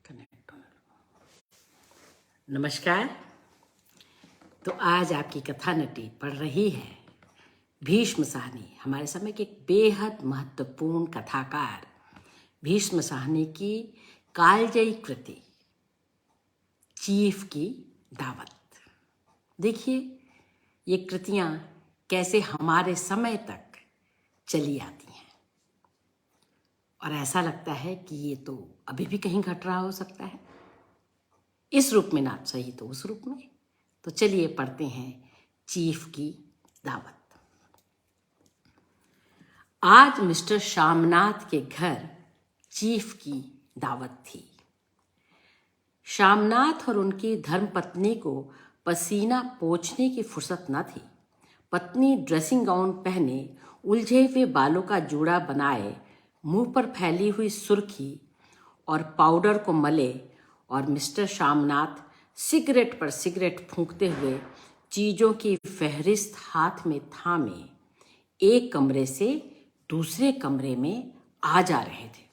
Connect होने लगा। नमस्कार। तो आज आपकी कथा नटी पढ़ रही है भीष्म साहनी, हमारे समय के एक बेहद महत्वपूर्ण कथाकार भीष्म साहनी की कालजयी कृति चीफ की दावत। देखिए ये कृतियां कैसे हमारे समय तक चली आती हैं और ऐसा लगता है कि ये तो अभी भी कहीं घट रहा हो सकता है, इस रूप में ना सही तो उस रूप में। तो चलिए पढ़ते हैं चीफ की दावत। आज मिस्टर श्यामनाथ के घर चीफ की दावत थी। श्यामनाथ और उनकी धर्मपत्नी को पसीना पोंछने की फुर्सत न थी। पत्नी ड्रेसिंग गाउन पहने, उलझे हुए बालों का जूड़ा बनाए, मुंह पर फैली हुई सुर्खी और पाउडर को मले, और मिस्टर श्यामनाथ सिगरेट पर सिगरेट फूंकते हुए चीजों की फहरिस्त हाथ में थामे एक कमरे से दूसरे कमरे में आ जा रहे थे।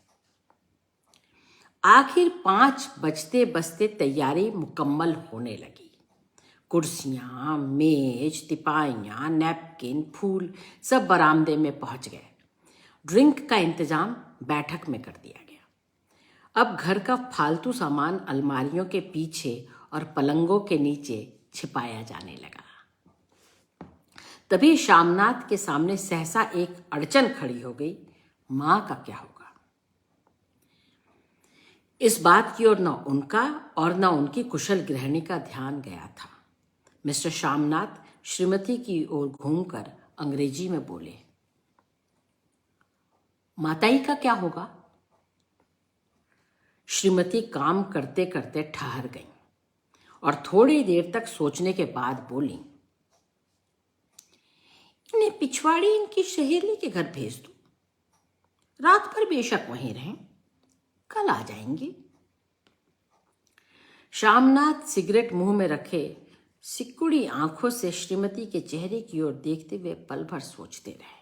आखिर 5 बजते बजते तैयारी मुकम्मल होने लगी। कुर्सियां, मेज, तिपाइयां, नैपकिन, फूल सब बरामदे में पहुंच गए। ड्रिंक का इंतजाम बैठक में कर दिया गया। अब घर का फालतू सामान अलमारियों के पीछे और पलंगों के नीचे छिपाया जाने लगा। तभी श्यामनाथ के सामने सहसा एक अड़चन खड़ी हो गई। मां का क्या होगा? इस बात की ओर न उनका और न उनकी कुशल गृहिणी का ध्यान गया था। मिस्टर श्यामनाथ श्रीमती की ओर घूमकर अंग्रेजी में बोले, माताई का क्या होगा? श्रीमती काम करते करते ठहर गई और थोड़ी देर तक सोचने के बाद बोली, इन्हें पिछवाड़ी इनकी सहेली के घर भेज दो। रात भर बेशक वहीं रहें, कल आ जाएंगे। श्यामनाथ सिगरेट मुंह में रखे सिकुड़ी आंखों से श्रीमती के चेहरे की ओर देखते हुए पल भर सोचते रहे।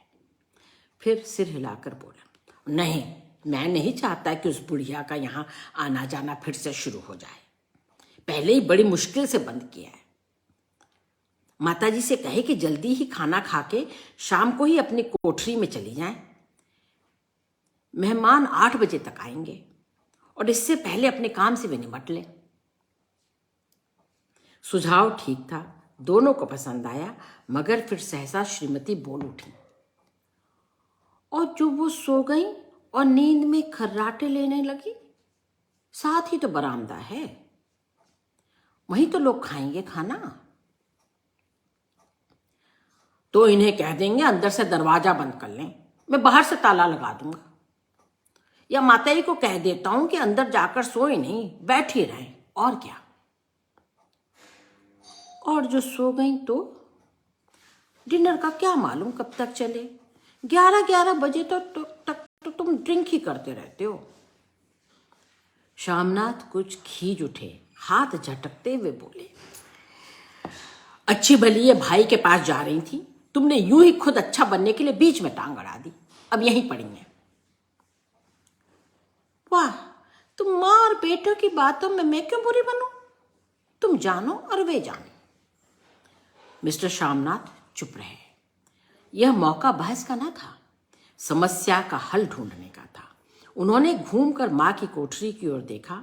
फिर सिर हिलाकर बोला, नहीं, मैं नहीं चाहता कि उस बुढ़िया का यहां आना जाना फिर से शुरू हो जाए। पहले ही बड़ी मुश्किल से बंद किया है। माताजी से कहे कि जल्दी ही खाना खा के शाम को ही अपनी कोठरी में चली जाएं। मेहमान 8 बजे तक आएंगे और इससे पहले अपने काम से वे निपट लें। सुझाव ठीक था, दोनों को पसंद आया, मगर फिर सहसा श्रीमती बोल उठी, और जो वो सो गई और नींद में खर्राटे लेने लगी, साथ ही तो बरामदा है, वहीं तो लोग खाएंगे खाना। तो इन्हें कह देंगे अंदर से दरवाजा बंद कर लें, मैं बाहर से ताला लगा दूंगा। या माताई को कह देता हूं कि अंदर जाकर सोए नहीं, बैठी रहें, और क्या। और जो सो गई तो डिनर का क्या मालूम कब तक चले। 11 बजे तक तो तुम ड्रिंक ही करते रहते हो। श्यामनाथ कुछ खींच उठे, हाथ झटकते हुए बोले, अच्छी भली ये भाई के पास जा रही थी, तुमने यूं ही खुद अच्छा बनने के लिए बीच में टांग अड़ा दी। अब यहीं पड़ी हैं। वाह, तुम माँ और बेटों की बातों में मैं क्यों बुरी बनूं? तुम जानो और वे जाने। मिस्टर श्यामनाथ चुप रहे। यह मौका बहस का ना था, समस्या का हल ढूंढने का था। उन्होंने घूमकर मां की कोठरी की ओर देखा।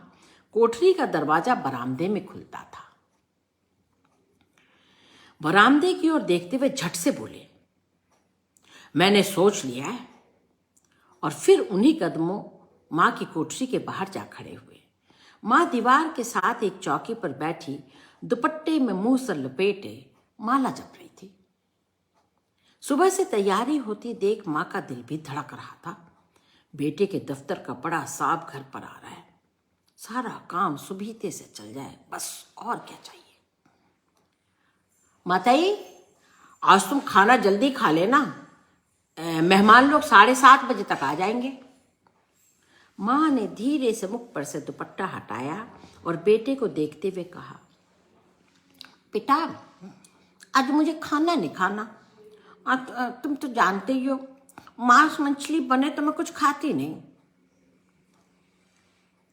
कोठरी का दरवाजा बरामदे में खुलता था। बरामदे की ओर देखते हुए झट से बोले, मैंने सोच लिया है। और फिर उन्हीं कदमों मां की कोठरी के बाहर जा खड़े हुए। मां दीवार के साथ एक चौकी पर बैठी, दुपट्टे में मुंह से लपेटे माला जप रही थी। सुबह से तैयारी होती देख मां का दिल भी धड़क रहा था। बेटे के दफ्तर का बड़ा साहब घर पर आ रहा है, सारा काम सुबीते से चल जाए, बस और क्या चाहिए। माताई, आज तुम खाना जल्दी खा लेना, मेहमान लोग 7:30 बजे तक आ जाएंगे। मां ने धीरे से मुख पर से दुपट्टा हटाया और बेटे को देखते हुए कहा, बेटा, आज मुझे खाना नहीं खाना। तुम तो जानते ही हो, मांस मछली बने तो मैं कुछ खाती नहीं।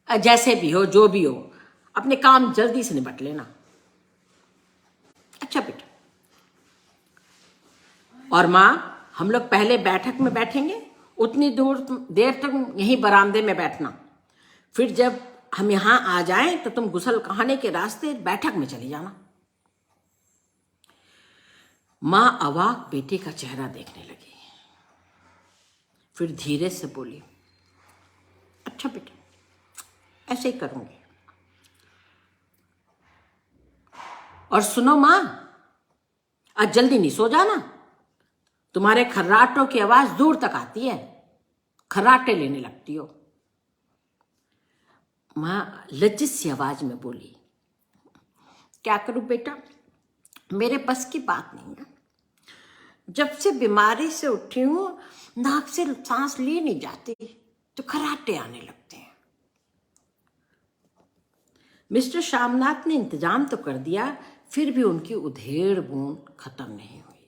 जैसे भी हो, जो भी हो, अपने काम जल्दी से निपट लेना। अच्छा बेटा। और माँ, हम लोग पहले बैठक में बैठेंगे, उतनी देर तक यहीं बरामदे में बैठना। फिर जब हम यहां आ जाएं तो तुम गुसल खाने के रास्ते बैठक में चली जाना। मां अवाक बेटे का चेहरा देखने लगी, फिर धीरे से बोली, अच्छा बेटा, ऐसे ही करूंगी। और सुनो मां, आज जल्दी नहीं सो जाना। तुम्हारे खर्राटों की आवाज दूर तक आती है, खर्राटे लेने लगती हो। मां लज्जित सी आवाज में बोली, क्या करूं बेटा, मेरे बस की बात नहीं है। जब से बीमारी से उठी हूं, नाक से सांस ली नहीं जाती तो खर्राटे आने लगते हैं। मिस्टर श्यामनाथ ने इंतजाम तो कर दिया, फिर भी उनकी उधेड़ बूंद खत्म नहीं हुई।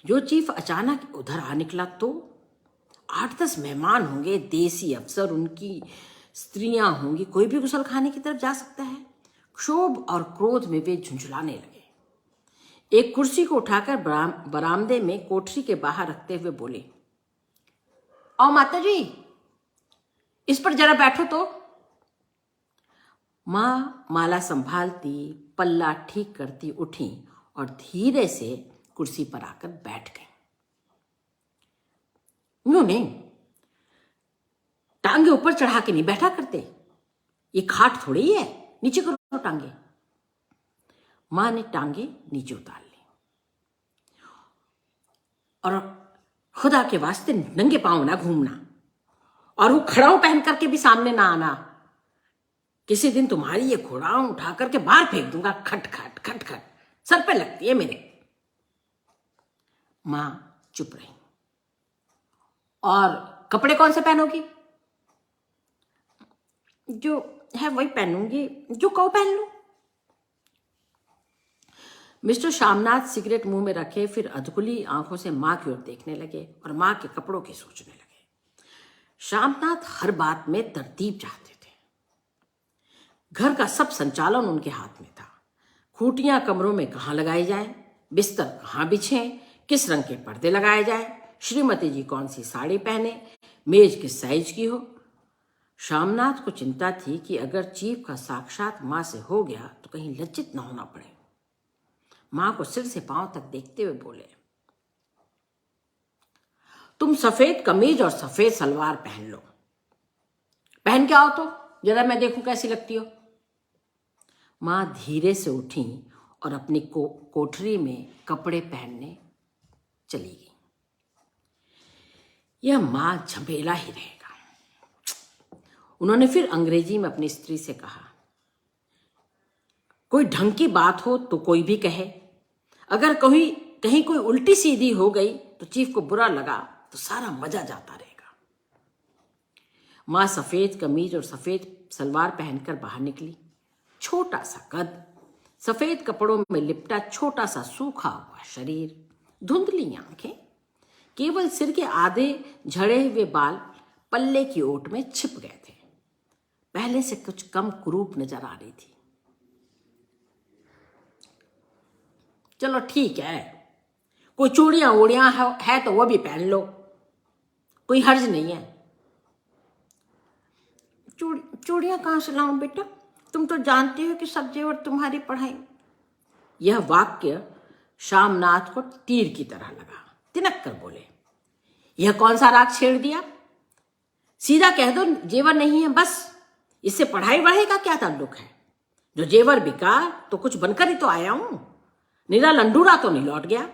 जो चीफ अचानक उधर आ निकला तो 8-10 मेहमान होंगे, देसी अफसर, उनकी स्त्रियां होंगी, कोई भी गुसल खाने की तरफ जा सकता है। क्षोभ और क्रोध में वे झुंझुलाने लगे। एक कुर्सी को उठाकर बरामदे में कोठरी के बाहर रखते हुए बोले, आओ माता जी, इस पर जरा बैठो तो। मां माला संभालती, पल्ला ठीक करती उठी और धीरे से कुर्सी पर आकर बैठ गई। यूं नहीं, टांगे ऊपर चढ़ा के नहीं बैठा करते, ये खाट थोड़ी है, नीचे करो टांगे। मां ने टांगे नीचे उतार ली और खुदा के वास्ते नंगे पांव ना घूमना, और वो खड़ाऊ पहन करके भी सामने ना आना। किसी दिन तुम्हारी ये घोड़ाऊ उठा करके बाहर फेंक दूंगा, खट खट खट खट, सर पे लगती है मेरे। मां चुप रही। और कपड़े कौन से पहनोगी? जो है वही पहनूंगी, जो कहो पहन लो। मिस्टर श्यामनाथ सिगरेट मुंह में रखे, फिर अधकुली आंखों से मां की ओर देखने लगे और मां के कपड़ों की सोचने लगे। श्यामनाथ हर बात में तरतीब चाहते थे। घर का सब संचालन उनके हाथ में था। खूंटियां कमरों में कहाँ लगाई जाए, बिस्तर कहाँ बिछे, किस रंग के पर्दे लगाए जाए, श्रीमती जी कौन सी साड़ी पहने, मेज किस साइज की हो। श्यामनाथ को चिंता थी कि अगर चीफ का साक्षात मां से हो गया तो कहीं लज्जित न होना पड़े। मां को सिर से पांव तक देखते हुए बोले, तुम सफेद कमीज और सफेद सलवार पहन लो। पहन के आओ तो जरा मैं देखूं कैसी लगती हो। मां धीरे से उठी और अपनी कोठरी में कपड़े पहनने चली गई। यह मां झमेला ही रहेगा। उन्होंने फिर अंग्रेजी में अपनी स्त्री से कहा, कोई ढंग की बात हो तो कोई भी कहे, अगर कहीं कोई उल्टी सीधी हो गई तो चीफ को बुरा लगा तो सारा मजा जाता रहेगा। मां सफेद कमीज और सफेद सलवार पहनकर बाहर निकली। छोटा सा कद, सफेद कपड़ों में लिपटा छोटा सा सूखा हुआ शरीर, धुंधली आंखें, केवल सिर के आधे झड़े हुए बाल पल्ले की ओट में छिप गए थे। पहले से कुछ कम कुरूप नजर आ रही थी। चलो ठीक है, कोई चूड़ियां वूड़ियां है तो वो भी पहन लो, कोई हर्ज नहीं है। चूड़ियां कहां से लाऊं बेटा, तुम तो जानते हो कि सब जेवर तुम्हारी पढ़ाई। यह वाक्य श्यामनाथ को तीर की तरह लगा। तिनक कर बोले, यह कौन सा राग छेड़ दिया? सीधा कह दो जेवर नहीं है, बस। इससे पढ़ाई बढ़ाई का क्या ताल्लुक है? जो जेवर बिका तो कुछ बनकर ही तो आया हूं, निरा लंडूरा तो नहीं लौट गया।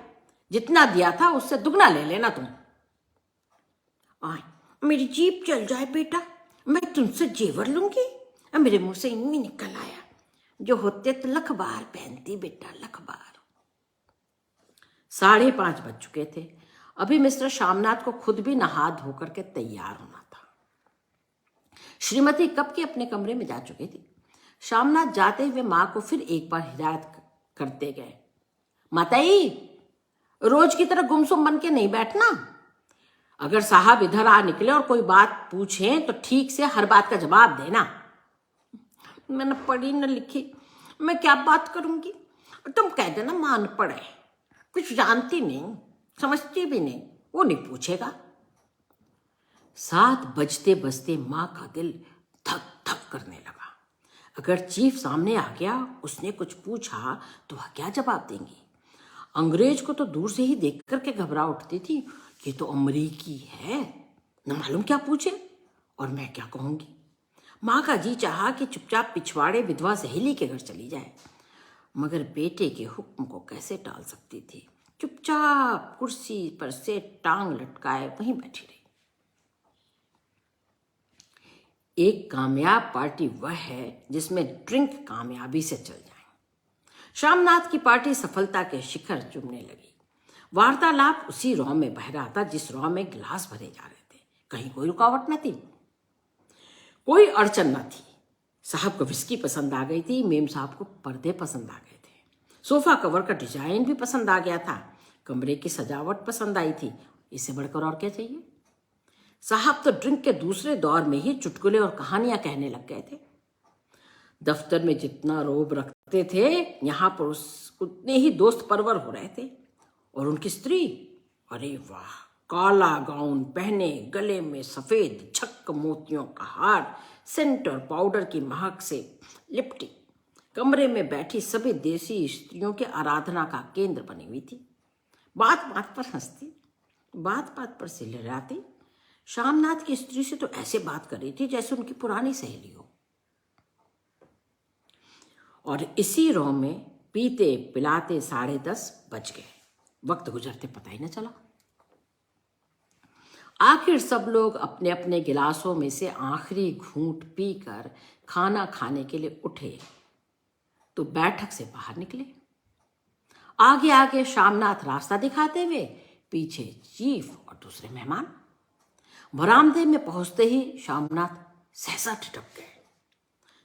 जितना दिया था उससे दुगना ले लेना तुम। मेरी जीभ चल जाए बेटा, मैं तुमसे जेवर लूंगी। मेरे मुंह से इनमें निकल आया, जो होते तो लख बार पहनती बेटा, लख बार। 5:30 बज चुके थे। अभी मिस्टर श्यामनाथ को खुद भी नहा धोकर के तैयार होना था। श्रीमती कब के अपने कमरे में जा चुकी थी। श्यामनाथ जाते हुए मां को फिर एक बार हिदायत करते गए, माताई, रोज की तरह गुमसुम बन के नहीं बैठना। अगर साहब इधर आ निकले और कोई बात पूछे तो ठीक से हर बात का जवाब देना। मैंने पढ़ी न लिखी, मैं क्या बात करूंगी। तुम कह देना मां अनपढ़ है, कुछ जानती नहीं, समझती भी नहीं, वो नहीं पूछेगा। 7 बजते बजते मां का दिल धक धक करने लगा। अगर चीफ सामने आ गया, उसने कुछ पूछा तो वह क्या जवाब देंगी। अंग्रेज को तो दूर से ही देख करके घबरा उठती थी, ये तो अमरीकी है, न मालूम क्या पूछे और मैं क्या कहूंगी। माँ का जी चाहा कि चुपचाप पिछवाड़े विधवा सहेली के घर चली जाए, मगर बेटे के हुक्म को कैसे टाल सकती थी। चुपचाप कुर्सी पर से टांग लटकाए वहीं बैठी रही। एक कामयाब पार्टी वह है जिसमें ड्रिंक कामयाबी से चल जाए। शामनाथ की पार्टी सफलता के शिखर चूमने लगी। वार्तालाप उसी रॉ में बह रहा था जिस रॉ में गिलास भरे जा रहे थे। कहीं कोई रुकावट न थी, कोई अड़चन न थी। साहब को विस्की पसंद आ गई थी, मेम साहब को पर्दे पसंद आ गए थे, सोफा कवर का डिजाइन भी पसंद आ गया था, कमरे की सजावट पसंद आई थी। इससे बढ़कर और क्या चाहिए। साहब तो ड्रिंक के दूसरे दौर में ही चुटकुले और कहानियां कहने लग गए थे। दफ्तर में जितना रोब रखते थे, यहां पर उतने ही दोस्त परवर हो रहे थे। और उनकी स्त्री, अरे वाह, काला गाउन पहने, गले में सफेद छक्क मोतियों का हार, सेंट और पाउडर की महक से लिपटी कमरे में बैठी सभी देसी स्त्रियों के आराधना का केंद्र बनी हुई थी। बात बात पर हंसती, बात बात पर सिलराती। शामनाथ की स्त्री से तो ऐसे बात कर रही थी जैसे उनकी पुरानी सहेली हो। और इसी रॉ में पीते पिलाते 10:30 बज गए। वक्त गुजरते पता ही न चला। आखिर सब लोग अपने अपने गिलासों में से आखिरी घूंट पीकर खाना खाने के लिए उठे तो बैठक से बाहर निकले। आगे आगे शामनाथ रास्ता दिखाते हुए, पीछे चीफ और दूसरे मेहमान। बरामदे में पहुंचते ही शामनाथ सहसा ठिठक गए।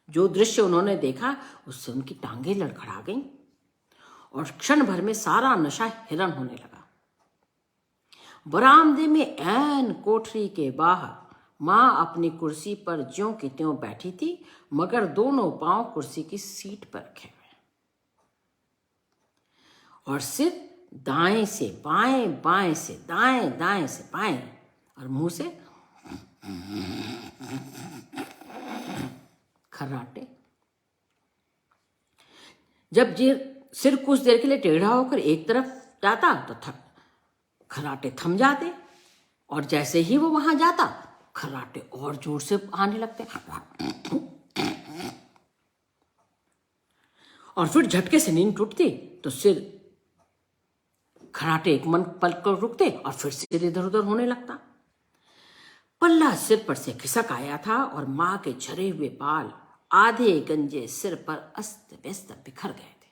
जो दृश्य उन्होंने देखा उससे उनकी टांगें लड़खड़ा गईं और क्षण भर में सारा नशा हिरण होने लगा। बरामदे में ऐन कोठरी के बाहर मां अपनी कुर्सी पर ज्यों की त्यों बैठी थी, मगर दोनों पांव कुर्सी की सीट पर रखे हुए और सिर दाएं से बाएं, बाएं से दाएं, दाएं से बाएं, और मुंह से खर्राटे। जब सिर कुछ देर के लिए टेढ़ा होकर एक तरफ जाता तो खर्राटे थम जाते, और जैसे ही वो वहां जाता खर्राटे और जोर से आने लगते। और फिर झटके से नींद टूटती तो सिर खर्राटे एक मन पल कर रुकते और फिर सिर इधर उधर होने लगता। पल्ला सिर पर से खिसक आया था और मां के झरे हुए बाल आधे गंजे सिर पर अस्त व्यस्त बिखर गए थे।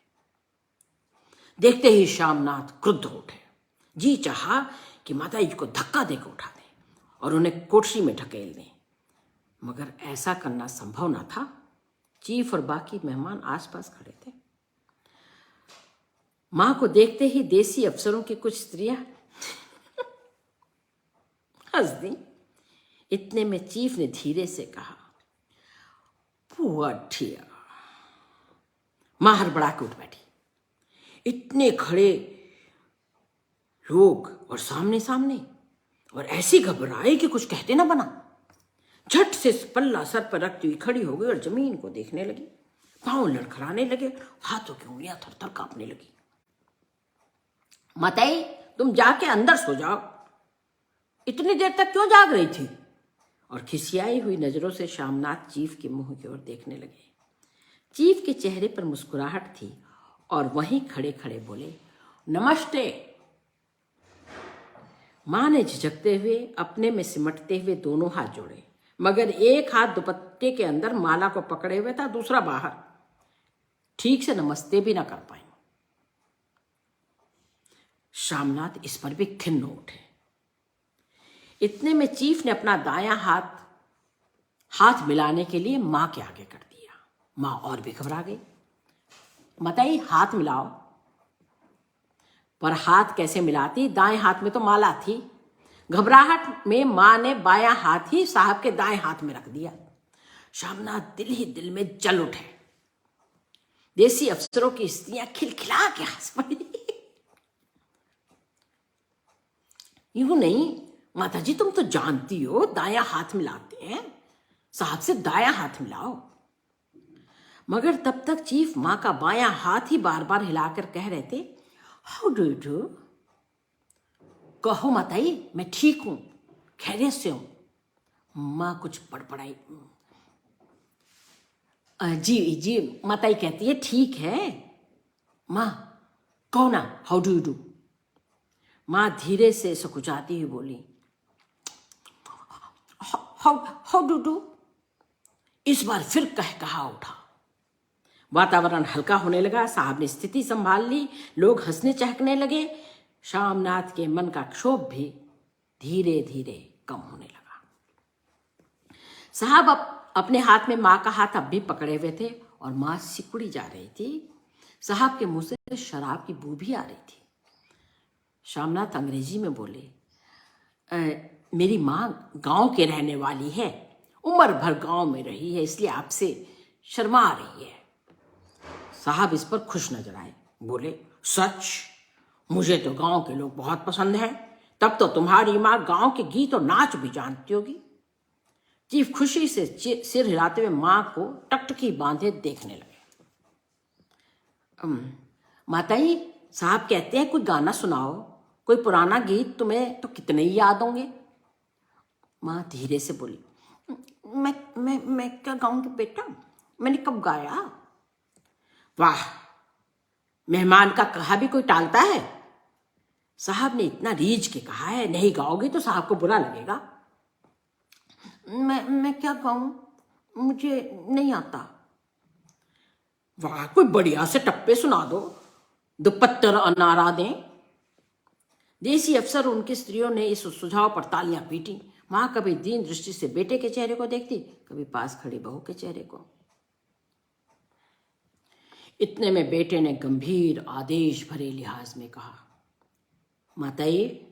देखते ही शामनाथ क्रुद्ध उठे। जी चाहा कि माता जी को धक्का देकर उठा दें और उन्हें कोठरी में ढकेल दें, मगर ऐसा करना संभव न था। चीफ और बाकी मेहमान आसपास खड़े थे। मां को देखते ही देसी अफसरों की कुछ स्त्रियां हंस दी। इतने में चीफ ने धीरे से कहा, पुअर डियर। मां हड़बड़ा के उठ बैठी। इतने खड़े लोग और सामने सामने, और ऐसी घबराई कि कुछ कहते ना बना। झट से पल्ला सर पर रखती हुई खड़ी हो गई और जमीन को देखने लगी। पांव लड़खड़ाने लगे, हाथों की उंगलियां थरथर कांपने लगी। माताई, तुम जाके अंदर सो जाओ, इतनी देर तक क्यों जाग रही थी? और खिसियाई हुई नजरों से शामनाथ चीफ के मुंह की ओर देखने लगे। चीफ के चेहरे पर मुस्कुराहट थी और वहीं खड़े खड़े बोले, नमस्ते। मां ने झिझकते हुए अपने में सिमटते हुए दोनों हाथ जोड़े, मगर एक हाथ दुपट्टे के अंदर माला को पकड़े हुए था, दूसरा बाहर। ठीक से नमस्ते भी ना कर पाई। शामनाथ इस पर भी खिन्न उठे। इतने में चीफ ने अपना दायां हाथ मिलाने के लिए मां के आगे कर दिया। मां और भी घबरा गई। माताई, हाथ मिलाओ। पर हाथ कैसे मिलाती? दाएं हाथ में तो माला थी। घबराहट में मां ने बायां हाथ ही साहब के दाएं हाथ में रख दिया। शामनाथ दिल ही दिल में जल उठे। देसी अफसरों की स्त्रियां खिलखिला के हंस पड़ी। यूं नहीं माता जी, तुम तो जानती हो दायां हाथ मिलाते हैं, साहब से दायां हाथ मिलाओ। मगर तब तक चीफ माँ का बायां हाथ ही बार बार हिलाकर कह रहे थे, हाउ डू डू। कहो माताई, मैं ठीक हूं, खैरियत से हूं। माँ कुछ बड़बड़ाई। जी जी, माताई कहती है ठीक है। माँ कहो ना, हाउ डू डू। माँ धीरे से सकुचाती हुई बोली, हाउ हाउ डू डू। इस बार फिर कहा उठा। वातावरण हल्का होने लगा। साहब ने स्थिति संभाल ली। लोग हंसने चहकने लगे। शामनाथ के मन का क्षोभ भी धीरे धीरे कम होने लगा। साहब अपने हाथ में माँ का हाथ अब भी पकड़े हुए थे और माँ सिकुड़ी जा रही थी। साहब के मुंह से शराब की बू भी आ रही थी। शामनाथ अंग्रेजी में बोले, मेरी माँ गांव के रहने वाली है, उम्र भर गांव में रही है, इसलिए आपसे शर्मा आ रही है। साहब इस पर खुश नजर आए। बोले, सच? मुझे तो गांव के लोग बहुत पसंद हैं। तब तो तुम्हारी माँ गांव के गीत और नाच भी जानती होगी। चीफ खुशी से सिर हिलाते हुए माँ को टकटकी बांधे देखने लगे। माताई, साहब कहते हैं कोई गाना सुनाओ, कोई पुराना गीत, तुम्हें तो कितने ही याद होंगे। माँ धीरे से बोली, मैं क्या गाऊंगी बेटा, मैंने कब गाया। वाह, मेहमान का कहा भी कोई टालता है। साहब ने इतना रीझ के कहा है, नहीं गाओगे तो साहब को बुरा लगेगा। मैं क्या गाऊं, मुझे नहीं आता। वाह, कोई बढ़िया से टप्पे सुना दो, दुपत्तर अनारा दें। देसी अफसर उनकी स्त्रियों ने इस सुझाव पर तालियां पीटी। माँ कभी दीन दृष्टि से बेटे के चेहरे को देखती, कभी पास खड़ी बहू के चेहरे को। इतने में बेटे ने गंभीर आदेश भरे लिहाज में कहा, माताई,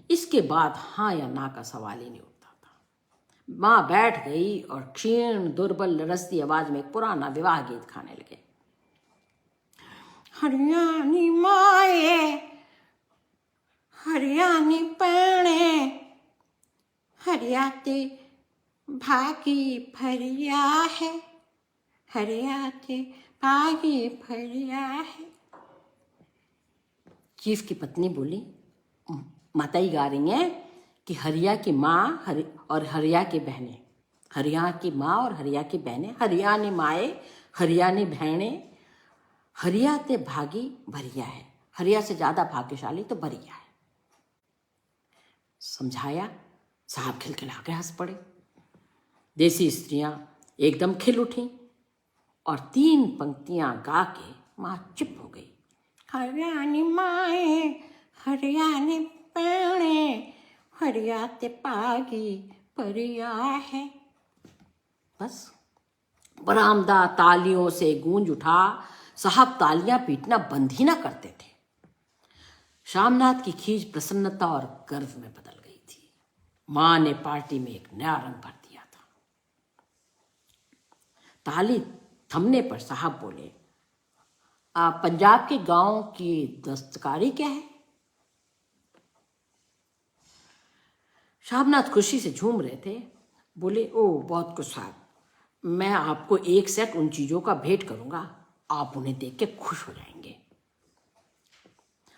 इसके बाद हाँ या ना का सवाल ही नहीं उठता था। माँ बैठ गई और क्षीण दुर्बल लरसती आवाज में एक पुराना विवाह गीत खाने लगे। हरियाणी माए, हरियाणी पैणे, हरियाते भागी फरिया है, हरियाते भागी फरिया है। चीफ की पत्नी बोली, माताई गा रही हैं कि हरिया की माँ और हरिया की बहनें, हरिया की माँ और हरिया की बहनें, हरियाणी माए, हरियाणी बहनें, हरिया ते भागी भरिया है। हरिया से ज्यादा भाग्यशाली तो भरिया है। समझाया। साहब खिलखिला के हंस पड़े। देसी स्त्रियां एकदम खिल उठी और 3 पंक्तियां गा के माँ चुप हो गई। हरियाणी माए, हरियाणी पैणे, हरियाते पागी परिया है। बस बरामदा तालियों से गूंज उठा। साहब तालियां पीटना बंद ही ना करते थे। शामनाथ की खींच प्रसन्नता और गर्व में बदल गई थी। माँ ने पार्टी में एक नया रंग भर दिया था। ताली थमने पर साहब बोले, पंजाब के गांव की दस्तकारी क्या है। शामनाथ खुशी से झूम रहे थे। बोले, ओ बहुत कुछ साहब, मैं आपको एक सेट उन चीजों का भेंट करूंगा, आप उन्हें देख के खुश हो जाएंगे।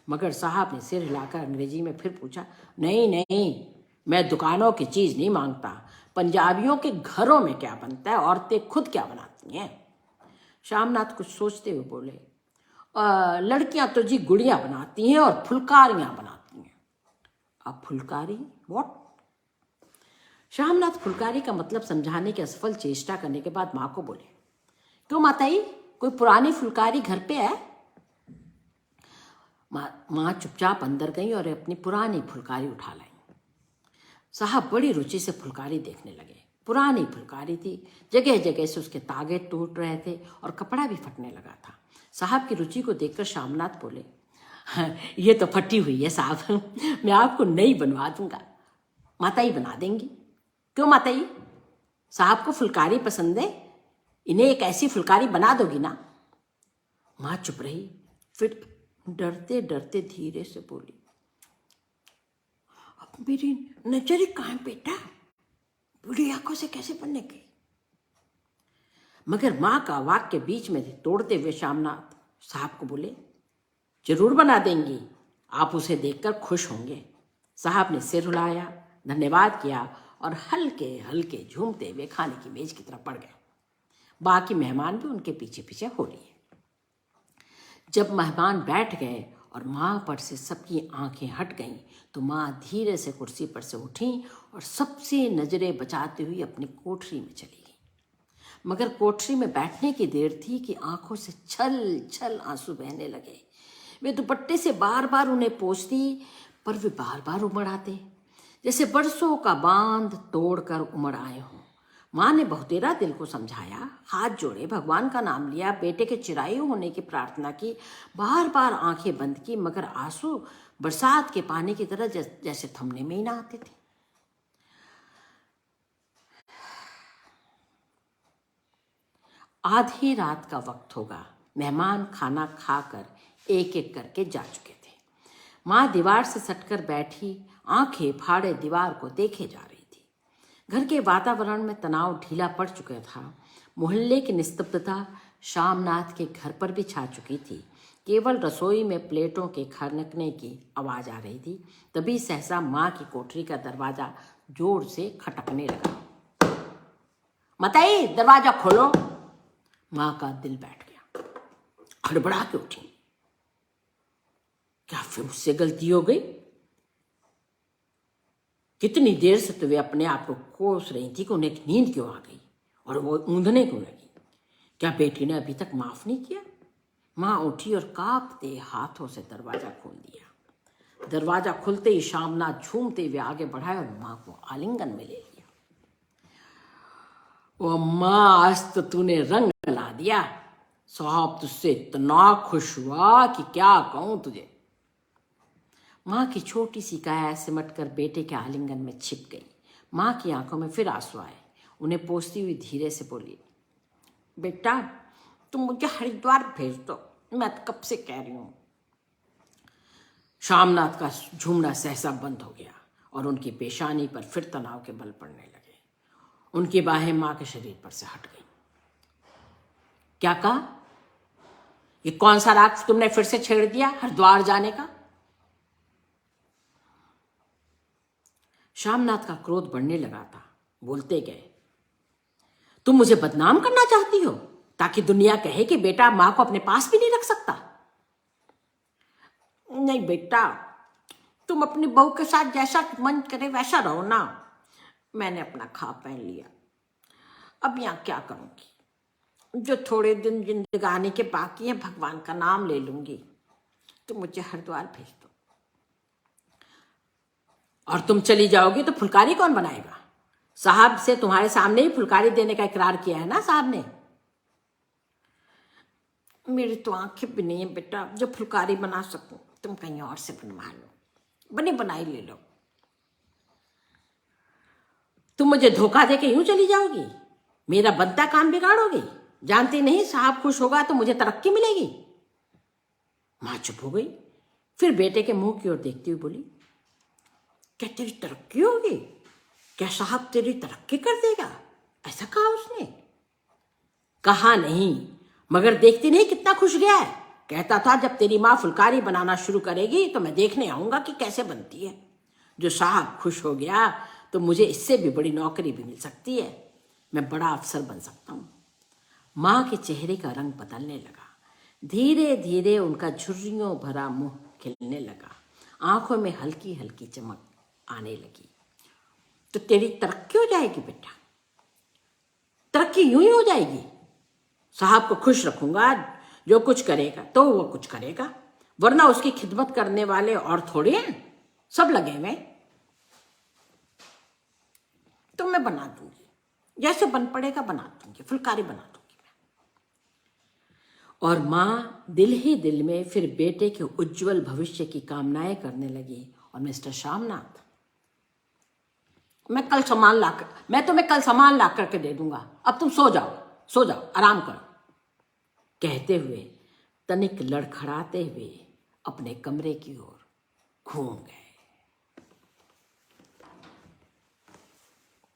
मगर साहब ने सिर हिलाकर अंग्रेजी में फिर पूछा, नहीं नहीं, मैं दुकानों की चीज नहीं मांगता। पंजाबियों के घरों में क्या बनता है, औरतें खुद क्या बनाती हैं। शामनाथ कुछ सोचते हुए बोले, लड़कियां तो जी गुड़िया बनाती हैं और फुलकारियां बनाती हैं। अब फुलकारी व्हाट। शामनाथ फुलकारी का मतलब समझाने की असफल चेष्टा करने के बाद माँ को बोले, क्यों माताई, कोई पुरानी फुलकारी घर पे है। माँ चुपचाप अंदर गई और अपनी पुरानी फुलकारी उठा लाई। साहब बड़ी रुचि से फुलकारी देखने लगे। पुरानी फुलकारी थी, जगह जगह से उसके तागे टूट रहे थे और कपड़ा भी फटने लगा था। साहब की रुचि को देखकर शामनाथ बोले, ये तो फटी हुई है साहब, मैं आपको नई बनवा दूंगा। माताई बना देंगी। क्यों माताई। साहब को फुलकारी पसंद है, इन्हें एक ऐसी फुलकारी बना दोगी ना? माँ चुप रही, फिर डरते डरते धीरे से बोली, अब मेरी नजर कहाँ बेटा, बूढ़ी आंखों से कैसे बनने गई? मगर माँ का वाक्य बीच में तोड़ते हुए श्यामनाथ साहब को बोले, जरूर बना देंगी, आप उसे देखकर खुश होंगे। साहब ने सिर हिलाया, धन्यवाद किया और हल्के हल्के झूमते हुए खाने की मेज की तरफ बढ़ गए। बाकी मेहमान भी उनके पीछे पीछे हो लिए। जब मेहमान बैठ गए और माँ पर से सबकी आंखें हट गईं, तो माँ धीरे से कुर्सी पर से उठी और सबसे नजरें बचाते हुए अपनी कोठरी में चली गई। मगर कोठरी में बैठने की देर थी कि आंखों से छल छल आंसू बहने लगे। वे दुपट्टे से बार बार उन्हें पोंछती, पर वे बार बार उमड़ आते, जैसे बरसों का बांध तोड़कर उमड़ आए हों। माँ ने बहुतेरा दिल को समझाया, हाथ जोड़े, भगवान का नाम लिया, बेटे के चिरायु होने की प्रार्थना की, बार बार आंखें बंद की, मगर आंसू बरसात के पानी की तरह जैसे थमने में ही ना आते थे। आधी रात का वक्त होगा। मेहमान खाना खाकर एक एक करके जा चुके थे। माँ दीवार से सटकर बैठी, आंखें फाड़े दीवार को देखे जा रही थी। घर के वातावरण में तनाव ढीला पड़ चुका था। मोहल्ले की निस्तब्धता श्यामनाथ के घर पर भी छा चुकी थी। केवल रसोई में प्लेटों के खनकने की आवाज आ रही थी। तभी सहसा माँ की कोठरी का दरवाजा जोर से खटकने लगा। मताई, दरवाजा खोलो। माँ का दिल बैठ गया, हड़बड़ा के उठी। क्या फिर मुझसे गलती हो गई? कितनी देर से तो वे अपने आप को कोस रही थी कि उन्हें नींद क्यों आ गई और वो ऊँधने क्यों लगी। क्या बेटी ने अभी तक माफ नहीं किया? माँ उठी और कांपते हाथों से दरवाजा खोल दिया। दरवाजा खुलते ही श्यामनाथ झूमते हुए आगे बढ़ाए और माँ को आलिंगन में ले लिया। ओ माँ, आज तो तूने रंग ला दिया। साहब तुझसे इतना खुश हुआ कि क्या कहूं तुझे। माँ की छोटी सी काया सिमट कर बेटे के आलिंगन में छिप गई। माँ की आंखों में फिर आंसू आए। उन्हें पोंछती हुई धीरे से बोली, बेटा तुम मुझे हरिद्वार भेज दो, मैं कब से कह रही हूं। श्यामनाथ का झूमना सहसा बंद हो गया और उनकी पेशानी पर फिर तनाव के बल पड़ने लगे। उनकी बाहें माँ के शरीर पर से हट गई। क्या कहा? ये कौन सा राग तुमने फिर से छेड़ दिया हरिद्वार जाने का? श्यामनाथ का क्रोध बढ़ने लगा था। बोलते गए, तुम मुझे बदनाम करना चाहती हो ताकि दुनिया कहे कि बेटा मां को अपने पास भी नहीं रख सकता। नहीं बेटा, तुम अपनी बहू के साथ जैसा मन करे वैसा रहो ना। मैंने अपना खा पहन लिया, अब यहां क्या करूंगी। जो थोड़े दिन जिंदगानी के बाकी है, भगवान का नाम ले लूंगी। तुम मुझे हरिद्वार भेज दो। और तुम चली जाओगी तो फुलकारी कौन बनाएगा? साहब से तुम्हारे सामने ही फुलकारी देने का इकरार किया है ना साहब ने। मेरी तो आंखें भी नहीं है बेटा जो फुलकारी बना सकूं। तुम कहीं और से बनवा लो, बनी बनाई ले लो। तुम मुझे धोखा देके यूं चली जाओगी? मेरा बनता काम बिगाड़ोगी? जानती नहीं साहब खुश होगा तो मुझे तरक्की मिलेगी। मां चुप हो गई, फिर बेटे के मुंह की ओर देखती हुई बोली, क्या तेरी तरक्की होगी? क्या साहब तेरी तरक्की कर देगा? ऐसा कहा उसने? कहा नहीं, मगर देखती नहीं कितना खुश गया है। कहता था जब तेरी माँ फुलकारी बनाना शुरू करेगी तो मैं देखने आऊंगा कि कैसे बनती है। जो साहब खुश हो गया तो मुझे इससे भी बड़ी नौकरी भी मिल सकती है। मैं बड़ा अफसर बन सकता हूँ। माँ के चेहरे का रंग बदलने लगा। धीरे धीरे उनका झुर्रियों भरा मुंह खिलने लगा। आंखों में हल्की हल्की चमक आने लगी। तो तेरी तरक्की हो जाएगी बेटा, तरक्की यूं ही हो जाएगी। साहब को खुश रखूंगा, जो कुछ करेगा तो वो कुछ करेगा, वरना उसकी खिदमत करने वाले और थोड़े हैं, सब लगे हुए। तो मैं बना दूंगी, जैसे बन पड़ेगा बना दूंगी, फुलकारी बना दूंगी मैं। और माँ दिल ही दिल में फिर बेटे के उज्जवल भविष्य की कामनाएं करने लगी। और मिस्टर श्यामनाथ, मैं तुम्हें कल सामान ला करके दे दूंगा, अब तुम सो जाओ, आराम करो, कहते हुए तनिक लड़खड़ाते हुए अपने कमरे की ओर घूम गए।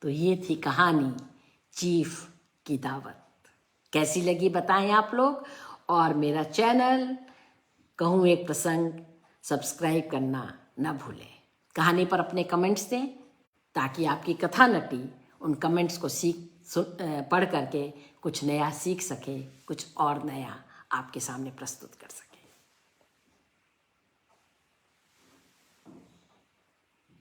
तो ये थी कहानी चीफ की दावत। कैसी लगी बताएं आप लोग, और मेरा चैनल कहूँ एक प्रसंग सब्सक्राइब करना न भूलें। कहानी पर अपने कमेंट्स दें ताकि आपकी कथा नटी उन कमेंट्स को पढ़ करके कुछ नया सीख सके, कुछ और नया आपके सामने प्रस्तुत कर सके।